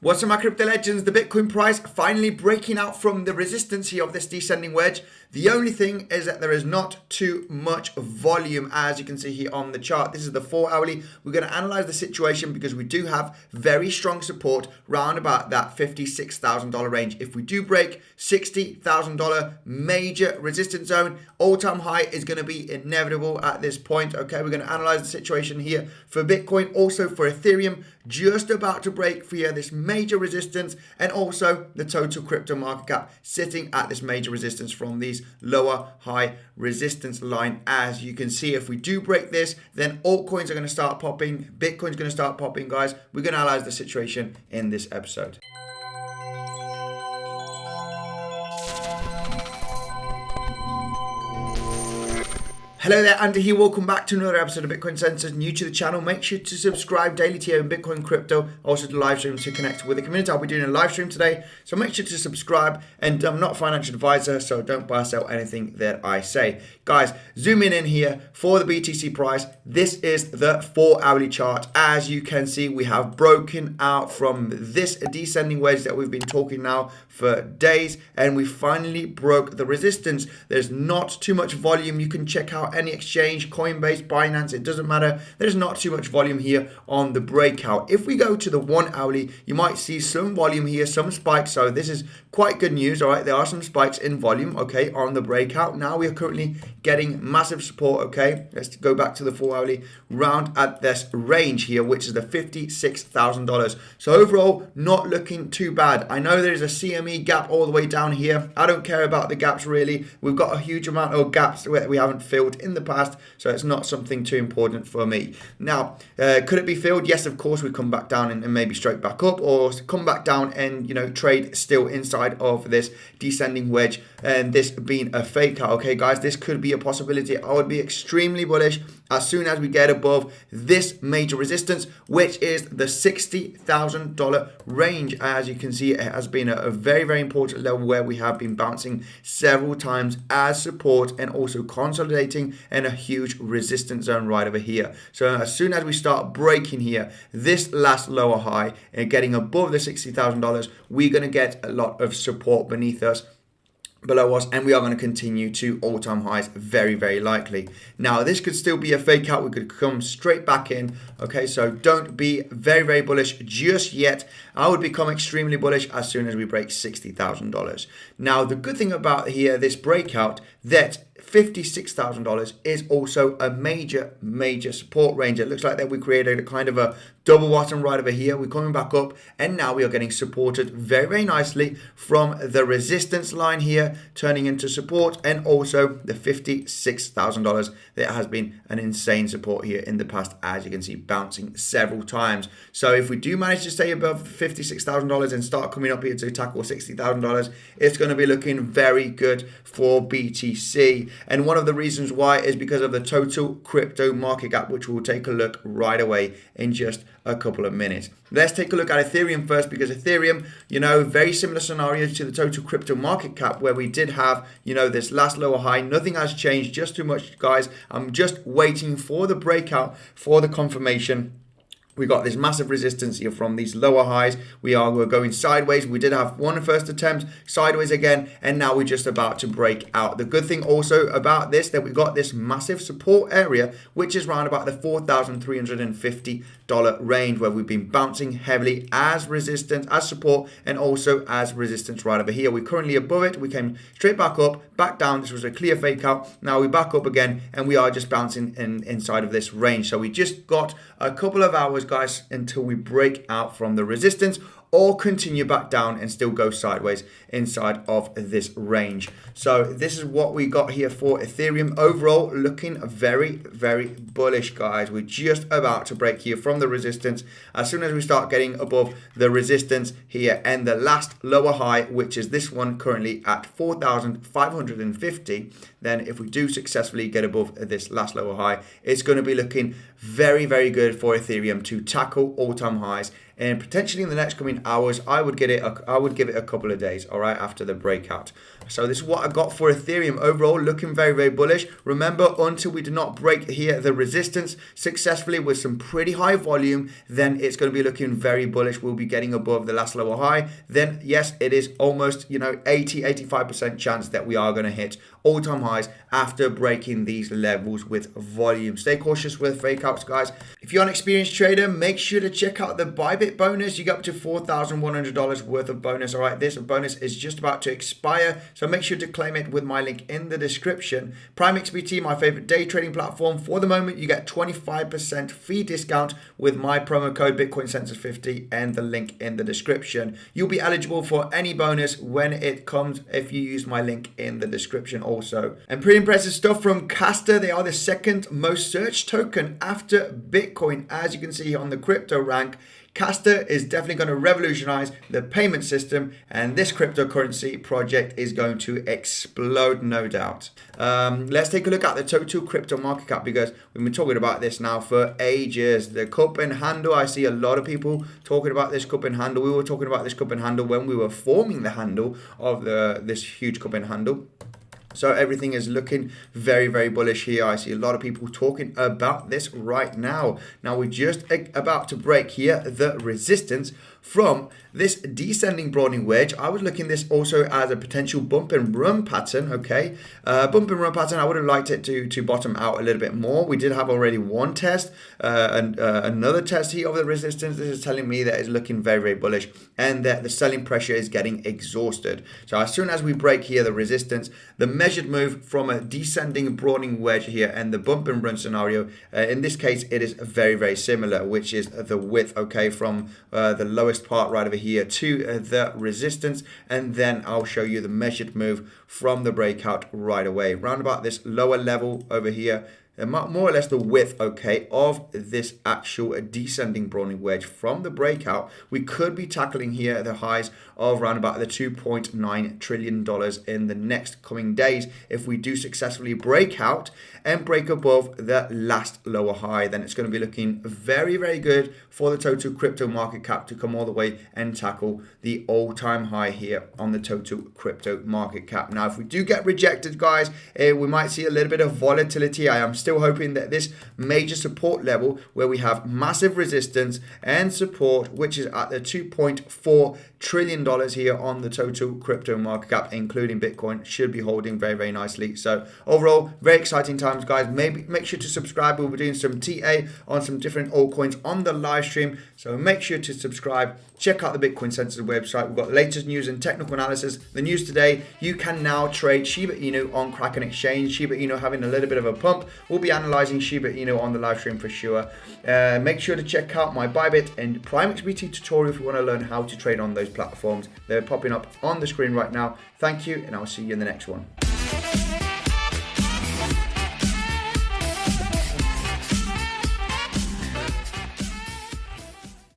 What's up, my crypto legends? The Bitcoin price finally breaking out from the resistance here of this descending wedge. The only thing is that there is not too much volume, as you can see here on the chart. This is the 4 hourly. We're going to analyze the situation because we do have very strong support round about that $56,000 range. If we do break $60,000 major resistance zone, all-time high is going to be inevitable at this point. Okay, we're going to analyze the situation here for Bitcoin, also for Ethereum, just about to break for here this major resistance, and also the total crypto market cap sitting at this major resistance from these lower high resistance line. As you can see, if we do break this, then altcoins are going to start popping, Bitcoin's going to start popping, guys. We're going to analyze the situation in this episode. Hello there, Andy here. Welcome back to another episode of Bitcoinsensus. New to the channel, make sure to subscribe daily to in Bitcoin crypto, also to live streams to connect with the community. I'll be doing a live stream today, so make sure to subscribe. And I'm not a financial advisor, so don't buy or sell anything that I say. Guys, zooming in here for the BTC price. This is the 4 hourly chart. As you can see, we have broken out from this descending wedge that we've been talking now for days, and we finally broke the resistance. There's not too much volume. You can check out any exchange, Coinbase, Binance, it doesn't matter. There's not too much volume here on the breakout. If we go to the 1 hourly, you might see some volume here, some spikes. So this is quite good news. All right, there are some spikes in volume, okay, on the breakout. Now we are currently getting massive support. Okay, let's go back to the 4 hourly round at this range here, which is the $56,000. So overall, not looking too bad. I know there's a CME gap all the way down here. I don't care about the gaps really. We've got a huge amount of gaps that we haven't filled in the past, so it's not something too important for me. Now, could it be filled? Yes, of course. We come back down and maybe straight back up, or come back down and trade still inside of this descending wedge, and this being a fake out. Okay, guys, this could be a possibility. I would be extremely bullish as soon as we get above this major resistance, which is the $60,000 range. As you can see, it has been a very, very important level where we have been bouncing several times as support and also consolidating in a huge resistance zone right over here. So as soon as we start breaking here, this last lower high and getting above the $60,000, we're going to get a lot of support beneath us, below us, and we are going to continue to all-time highs very, very likely. Now, this could still be a fake out. We could come straight back in. Okay, so don't be very, very bullish just yet. I would become extremely bullish as soon as we break $60,000. Now, the good thing about here, this breakout, that $56,000 is also a major support range. It looks like that we created a kind of a double bottom right over here. We're coming back up, and now we are getting supported very, very nicely from the resistance line here, turning into support, and also the $56,000 that has been an insane support here in the past, as you can see, bouncing several times. So if we do manage to stay above $56,000 and start coming up here to tackle $60,000, it's going to be looking very good for BTC. And one of the reasons why is because of the total crypto market cap, which we'll take a look right away in just a couple of minutes. Let's take a look at Ethereum first, because Ethereum, very similar scenario to the total crypto market cap, where we did have, this last lower high. Nothing has changed, just too much, guys. I'm just waiting for the breakout, for the confirmation. We got this massive resistance here from these lower highs. We're going sideways. We did have one first attempt, sideways again, and now we're just about to break out. The good thing also about this, that we got this massive support area, which is around about the $4,350 range, where we've been bouncing heavily as resistance, as support, and also as resistance right over here. We're currently above it. We came straight back up, back down. This was a clear fake out. Now we're back up again, and we are just bouncing inside of this range. So we just got a couple of hours, guys, until we break out from the resistance, or continue back down and still go sideways inside of this range. So this is what we got here for Ethereum. Overall, looking very, very bullish, guys. We're just about to break here from the resistance. As soon as we start getting above the resistance here and the last lower high, which is this one currently at 4,550, then if we do successfully get above this last lower high, it's going to be looking very, very good for Ethereum to tackle all-time highs and potentially in the next coming hours. I would give it a couple of days, all right, after the breakout. So this is what I got for Ethereum overall, looking very, very bullish. Remember, until we do not break here the resistance successfully with some pretty high volume, then it's going to be looking very bullish. We'll be getting above the last lower high. Then yes, it is almost 80-85% chance that we are going to hit all-time highs after breaking these levels with volume. Stay cautious with fake outs, guys. If you're an experienced trader, make sure to check out the Bybit bonus. You get up to $4,100 worth of bonus. All right, this bonus is just about to expire, so make sure to claim it with my link in the description. Prime XBT, my favorite day trading platform. For the moment, you get 25% fee discount with my promo code Bitcoinsensus50 and the link in the description. You'll be eligible for any bonus when it comes if you use my link in the description also. And pretty impressive stuff from Castor. They are the second most searched token after Bitcoin. As you can see on the crypto rank, Castor is definitely going to revolutionize the payment system, and this cryptocurrency project is going to explode, no doubt. Let's take a look at the total crypto market cap, because we've been talking about this now for ages. The cup and handle, I see a lot of people talking about this cup and handle. We were talking about this cup and handle when we were forming the handle of this huge cup and handle. So everything is looking very, very bullish here. I see a lot of people talking about this right now. Now we're just about to break here the resistance from this descending broadening wedge. I was looking this also as a potential bump and run pattern, okay? Bump and run pattern, I would have liked it to bottom out a little bit more. We did have already one test, and another test here of the resistance. This is telling me that it's looking very, very bullish and that the selling pressure is getting exhausted. So as soon as we break here the resistance, the measured move from a descending broadening wedge here and the bump and run scenario, in this case, it is very, very similar, which is the width, okay, from the lowest part right over here to the resistance, and then I'll show you the measured move from the breakout right away. Round about this lower level over here, more or less the width, okay, of this actual descending broadening wedge from the breakout, we could be tackling here the highs of around about the $2.9 trillion in the next coming days. If we do successfully break out and break above the last lower high, then it's going to be looking very, very good for the total crypto market cap to come all the way and tackle the all-time high here on the total crypto market cap. Now, if we do get rejected, guys, we might see a little bit of volatility. I am still hoping that this major support level where we have massive resistance and support, which is at the $2.4 trillion here on the total crypto market cap, including Bitcoin, should be holding very, very nicely. So overall, very exciting times, guys. Make sure to subscribe. We'll be doing some TA on some different altcoins on the live stream, so make sure to subscribe. Check out the Bitcoinsensus website. We've got latest news and technical analysis. The news today, you can now trade Shiba Inu on Kraken Exchange. Shiba Inu having a little bit of a pump. We'll be analyzing Shiba Inu on the live stream for sure. Make sure to check out my Bybit and Prime XBT tutorial if you want to learn how to trade on those platforms. They're popping up on the screen right now. Thank you, and I'll see you in the next one.